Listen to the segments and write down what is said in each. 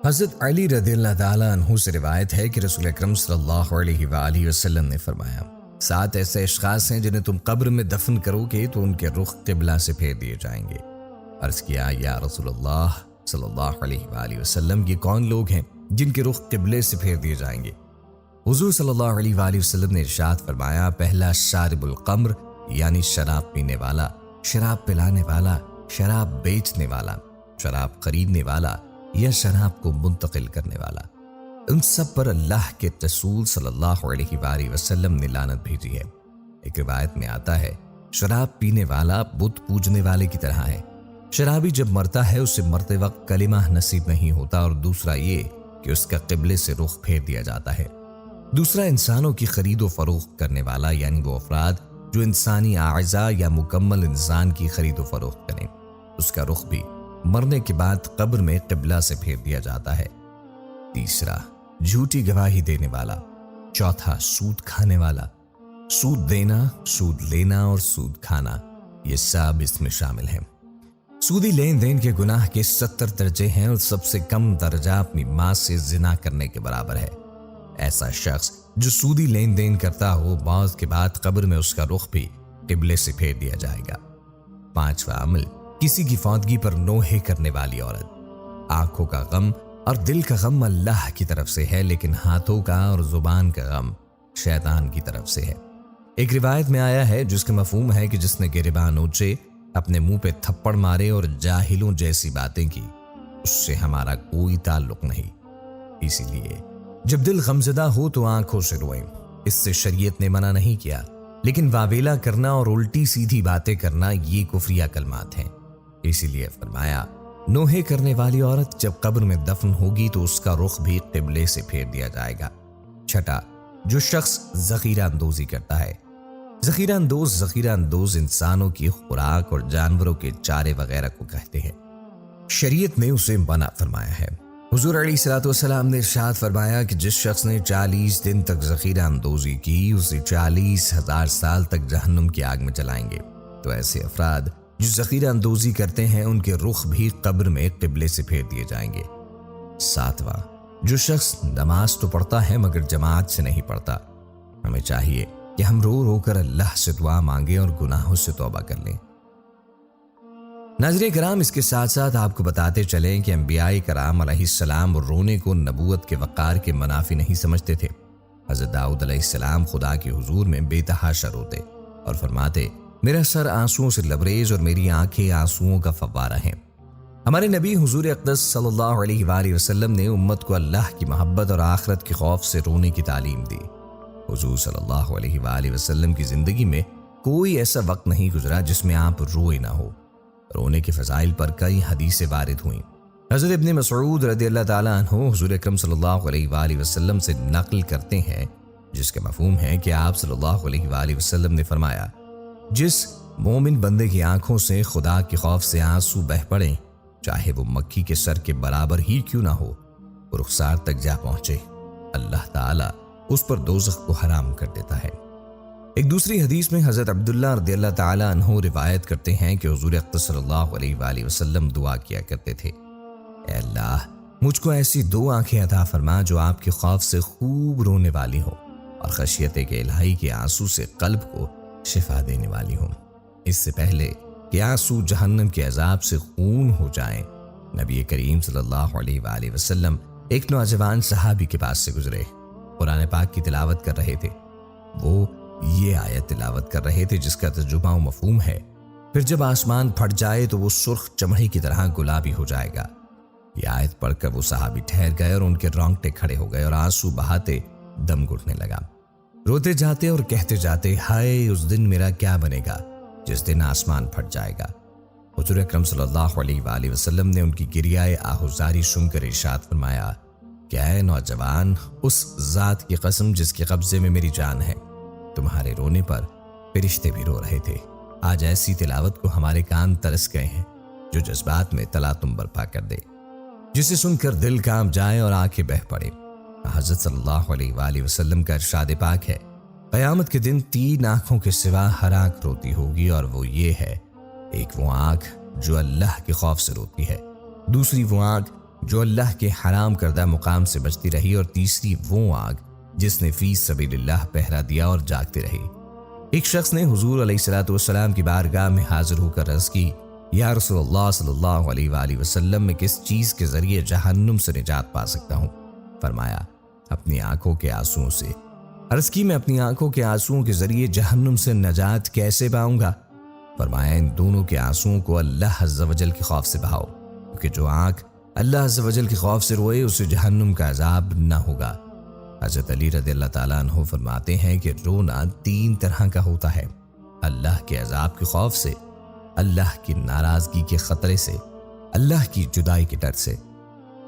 حضرت علی رضی اللہ تعالیٰ عنہ سے روایت ہے کہ رسول اکرم صلی اللہ علیہ وآلہ وسلم نے فرمایا 7 ایسے اشخاص ہیں جنہیں تم قبر میں دفن کرو گے تو ان کے رخ قبلہ سے پھیر دیے جائیں گے۔ عرض کیا یا رسول اللہ صلی اللہ علیہ وآلہ وسلم، یہ کون لوگ ہیں جن کے رخ قبلے سے پھیر دیے جائیں گے؟ حضور صلی اللہ علیہ وآلہ وسلم نے ارشاد فرمایا، پہلا شارب الخمر یعنی شراب پینے والا، شراب پلانے والا، شراب بیچنے والا، شراب خریدنے والا یا شراب کو منتقل کرنے والا۔ ان سب پر اللہ کے رسول صلی اللہ علیہ وآلہ وسلم نے لعنت بھیجی ہے۔ ایک روایت میں آتا ہے، شراب پینے والا بت پوجنے والے کی طرح ہے۔ شرابی جب مرتا ہے اسے مرتے وقت کلمہ نصیب نہیں ہوتا، اور دوسرا یہ کہ اس کا قبلے سے رخ پھیر دیا جاتا ہے۔ دوسرا انسانوں کی خرید و فروخت کرنے والا، یعنی وہ افراد جو انسانی اعضاء یا مکمل انسان کی خرید و فروخت کریں، اس کا رخ بھی مرنے کے بعد قبر میں قبلہ سے پھیر دیا جاتا ہے۔ تیسرا جھوٹی گواہی دینے والا۔ چوتھا سود کھانے والا۔ سود دینا، سود لینا اور سود کھانا، یہ سب اس میں شامل ہیں۔ سودی لین دین کے گناہ کے 70 درجے ہیں، اور سب سے کم درجہ اپنی ماں سے زنا کرنے کے برابر ہے۔ ایسا شخص جو سودی لین دین کرتا ہو، موت کے بعد قبر میں اس کا رخ بھی قبلے سے پھیر دیا جائے گا۔ 5واں عمل، کسی کی فوتگی پر نوحے کرنے والی عورت۔ آنکھوں کا غم اور دل کا غم اللہ کی طرف سے ہے، لیکن ہاتھوں کا اور زبان کا غم شیطان کی طرف سے ہے۔ ایک روایت میں آیا ہے جس کا مفہوم ہے کہ جس نے گریبان اونچے، اپنے منہ پہ تھپڑ مارے اور جاہلوں جیسی باتیں کی، اس سے ہمارا کوئی تعلق نہیں۔ اسی لیے جب دل غمزدہ ہو تو آنکھوں سے روئیں، اس سے شریعت نے منع نہیں کیا، لیکن واویلا کرنا اور الٹی سیدھی باتیں کرنا یہ کفریہ کلمات ہیں۔ اسی لیے فرمایا، نوحے کرنے والی عورت جب قبر میں دفن ہوگی تو اس کا رخ بھی قبلے سے پھیر دیا جائے گا۔ 6، جو شخص ذخیرہ اندوزی کرتا ہے۔ ذخیرہ اندوز انسانوں کی خوراک اور جانوروں کے چارے وغیرہ کو کہتے ہیں۔ شریعت نے اسے منع فرمایا ہے۔ حضور علیہ الصلوۃ والسلام نے ارشاد فرمایا کہ جس شخص نے 40 دن تک ذخیرہ اندوزی کی، اسے 40,000 سال تک جہنم کی آگ میں جلائیں گے۔ تو ایسے افراد جو ذخیرہ اندوزی کرتے ہیں، ان کے رخ بھی قبر میں قبلے سے پھیر دیے جائیں گے۔ 7واں، جو شخص نماز تو پڑھتا ہے مگر جماعت سے نہیں پڑھتا۔ ہمیں چاہیے کہ ہم رو رو کر اللہ سے دعا مانگیں اور گناہوں سے توبہ کر لیں۔ ناظرین کرام، اس کے ساتھ ساتھ آپ کو بتاتے چلیں کہ انبیاء کرام علیہ السلام رونے کو نبوت کے وقار کے منافی نہیں سمجھتے تھے۔ حضرت داؤد علیہ السلام خدا کے حضور میں بے تحاشا روتے اور فرماتے، میرا سر آنسوؤں سے لبریز اور میری آنکھیں آنسوؤں کا فوارہ ہیں۔ ہمارے نبی حضور اقدس صلی اللہ علیہ وآلہ وسلم نے امت کو اللہ کی محبت اور آخرت کے خوف سے رونے کی تعلیم دی۔ حضور صلی اللہ علیہ وآلہ وسلم کی زندگی میں کوئی ایسا وقت نہیں گزرا جس میں آپ روئے نہ ہو۔ رونے کے فضائل پر کئی حدیثیں وارد ہوئیں۔ حضرت ابن مسعود رضی اللہ تعالیٰ عنہ حضور اکرم صلی اللہ علیہ وآلہ وسلم سے نقل کرتے ہیں، جس کا مفہوم ہے کہ آپ صلی اللہ علیہ وآلہ وسلم نے فرمایا، جس مومن بندے کی آنکھوں سے خدا کے خوف سے آنسو بہ پڑیں، چاہے وہ مکھی کے سر کے برابر ہی کیوں نہ ہو، وہ رخسار تک جا پہنچے، اللہ تعالیٰ اس پر دوزخ کو حرام کر دیتا ہے۔ ایک دوسری حدیث میں حضرت عبداللہ رضی اللہ تعالیٰ عنہ روایت کرتے ہیں کہ حضور اقدس صلی اللہ علیہ وآلہ وسلم دعا کیا کرتے تھے، اے اللہ مجھ کو ایسی 2 آنکھیں عطا فرما جو آپ کے خوف سے خوب رونے والی ہوں اور خشیت کے الہی کے آنسو سے قلب کو شفا دینے والی ہوں۔ اس سے پہلے کہ آنسو جہنم کے عذاب سے خون ہو جائیں، نبی کریم صلی اللہ علیہ وآلہ وسلم ایک نوجوان صحابی کے پاس سے گزرے، قرآن پاک کی تلاوت کر رہے تھے۔ وہ یہ آیت تلاوت کر رہے تھے جس کا ترجمہ و مفہوم ہے، پھر جب آسمان پھٹ جائے تو وہ سرخ چمڑی کی طرح گلابی ہو جائے گا۔ یہ آیت پڑھ کر وہ صحابی ٹھہر گئے اور ان کے رونگٹے کھڑے ہو گئے اور آنسو بہاتے دم گھٹنے لگا، روتے جاتے اور کہتے جاتے، ہائے اس دن میرا کیا بنے گا جس دن آسمان پھٹ جائے گا۔ حضور اکرم صلی اللہ علیہ وآلہ وسلم نے ان کی گریائے آہوزاری سن کر ارشاد فرمایا کہ اے نوجوان، اس ذات کی قسم جس کے قبضے میں میری جان ہے، تمہارے رونے پر فرشتے بھی رو رہے تھے۔ آج ایسی تلاوت کو ہمارے کان ترس گئے ہیں جو جذبات میں تلاطم برپا کر دے، جسے سن کر دل کانپ جائے اور آنکھیں بہہ پڑے۔ حضرت صلی اللہ علیہ وآلہ وسلم کا ارشاد پاک ہے، قیامت کے دن 3 آنکھوں کے سوا ہر آنکھ روتی ہوگی، اور وہ یہ ہے، ایک وہ آنکھ جو اللہ کے خوف سے روتی ہے، دوسری وہ آنکھ جو اللہ کے حرام کردہ مقام سے بچتی رہی، اور تیسری وہ آگ جس نے فی سبیل اللہ پہرا دیا اور جاگتے رہی۔ ایک شخص نے حضور علیہ الصلوۃ والسلام کی بارگاہ میں حاضر ہو کر عرض کی، یا رسول اللہ صلی اللہ علیہ وآلہ وسلم، میں کس چیز کے ذریعے جہنم سے نجات پا سکتا ہوں؟ فرمایا، اپنی آنکھوں کے آنسوؤں سے۔ عرض کی، میں اپنی آنکھوں کے آنسوؤں کے ذریعے جہنم سے نجات کیسے پاؤں گا؟ فرمایا، ان دونوں کے آنسوؤں کو اللہ عز و جل کے خوف سے بہاؤ، کیونکہ جو آنکھ اللہ عز و جل کے خوف سے روئے اسے جہنم کا عذاب نہ ہوگا۔ حضرت علی رضی اللہ تعالیٰ عنہ فرماتے ہیں کہ رونا 3 طرح کا ہوتا ہے: اللہ کے عذاب کے خوف سے، اللہ کی ناراضگی کے خطرے سے، اللہ کی جدائی کے ڈر سے۔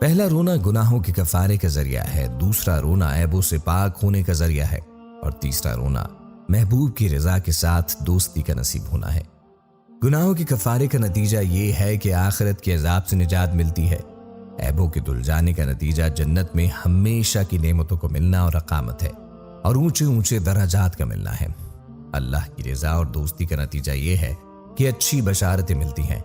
پہلا رونا گناہوں کے کفارے کا ذریعہ ہے، دوسرا رونا عیبوں سے پاک ہونے کا ذریعہ ہے، اور تیسرا رونا محبوب کی رضا کے ساتھ دوستی کا نصیب ہونا ہے۔ گناہوں کے کفارے کا نتیجہ یہ ہے کہ آخرت کے عذاب سے نجات ملتی ہے۔ عیبوں کے دھل جانے کا نتیجہ جنت میں ہمیشہ کی نعمتوں کو ملنا اور اقامت ہے، اور اونچے اونچے درجات کا ملنا ہے۔ اللہ کی رضا اور دوستی کا نتیجہ یہ ہے کہ اچھی بشارتیں ملتی ہیں۔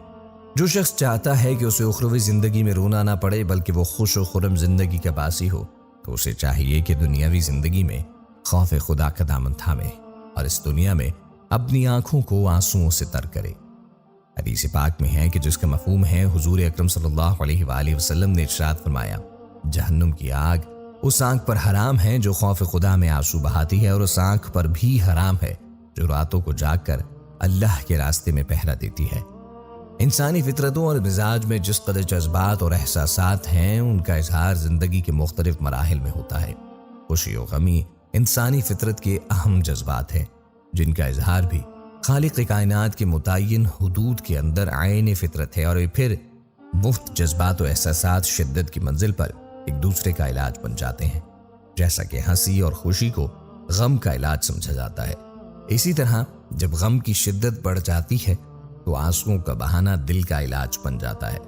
جو شخص چاہتا ہے کہ اسے اخروی زندگی میں رونا نہ پڑے بلکہ وہ خوش و خرم زندگی کا باسی ہو، تو اسے چاہیے کہ دنیاوی زندگی میں خوف خدا کا دامن تھامے اور اس دنیا میں اپنی آنکھوں کو آنسوؤں سے تر کرے۔ حدیث پاک میں ہے کہ جس کا مفہوم ہے، حضور اکرم صلی اللہ علیہ وآلہ وسلم نے ارشاد فرمایا، جہنم کی آگ اس آنکھ پر حرام ہے جو خوف خدا میں آنسو بہاتی ہے، اور اس آنکھ پر بھی حرام ہے جو راتوں کو جاگ کر اللہ کے راستے میں پہرا دیتی ہے۔ انسانی فطرتوں اور مزاج میں جس قدر جذبات اور احساسات ہیں، ان کا اظہار زندگی کے مختلف مراحل میں ہوتا ہے۔ خوشی و غمی انسانی فطرت کے اہم جذبات ہیں، جن کا اظہار بھی خالق کائنات کے متعین حدود کے اندر عین فطرت ہے، اور پھر مفت جذبات و احساسات شدت کی منزل پر ایک دوسرے کا علاج بن جاتے ہیں۔ جیسا کہ ہنسی اور خوشی کو غم کا علاج سمجھا جاتا ہے، اسی طرح جب غم کی شدت بڑھ جاتی ہے تو آنسوؤں کا بہانا دل کا علاج بن جاتا ہے۔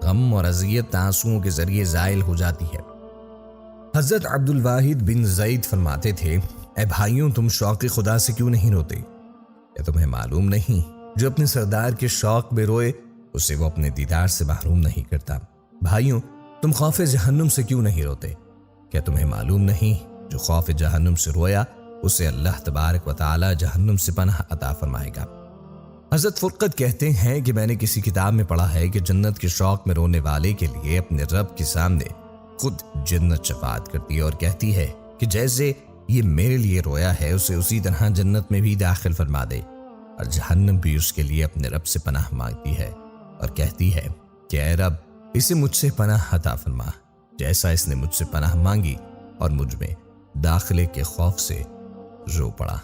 غم اور اذیت آنسوؤں کے ذریعے زائل ہو جاتی ہے۔ حضرت عبد الواحد بن زید فرماتے تھے، اے بھائیوں، تم شوق خدا سے کیوں نہیں روتے؟ کیا تمہیں معلوم نہیں جو اپنے سردار کے شوق میں روئے اسے وہ اپنے دیدار سے محروم نہیں کرتا؟ بھائیوں، تم خوف جہنم سے کیوں نہیں روتے؟ کیا تمہیں معلوم نہیں جو خوف جہنم سے رویا اسے اللہ تبارک و تعالی جہنم سے پناہ عطا فرمائے گا؟ حضرت فرقت کہتے ہیں کہ میں نے کسی کتاب میں پڑھا ہے کہ جنت کے شوق میں رونے والے کے لیے اپنے رب کے سامنے خود جنت شفاعت کرتی ہے اور کہتی ہے کہ جیسے یہ میرے لیے رویا ہے اسے اسی طرح جنت میں بھی داخل فرما دے، اور جہنم بھی اس کے لیے اپنے رب سے پناہ مانگتی ہے اور کہتی ہے کہ اے رب، اسے مجھ سے پناہ عطا فرما جیسا اس نے مجھ سے پناہ مانگی، اور مجھ میں داخلے کے خوف سے رو پڑا۔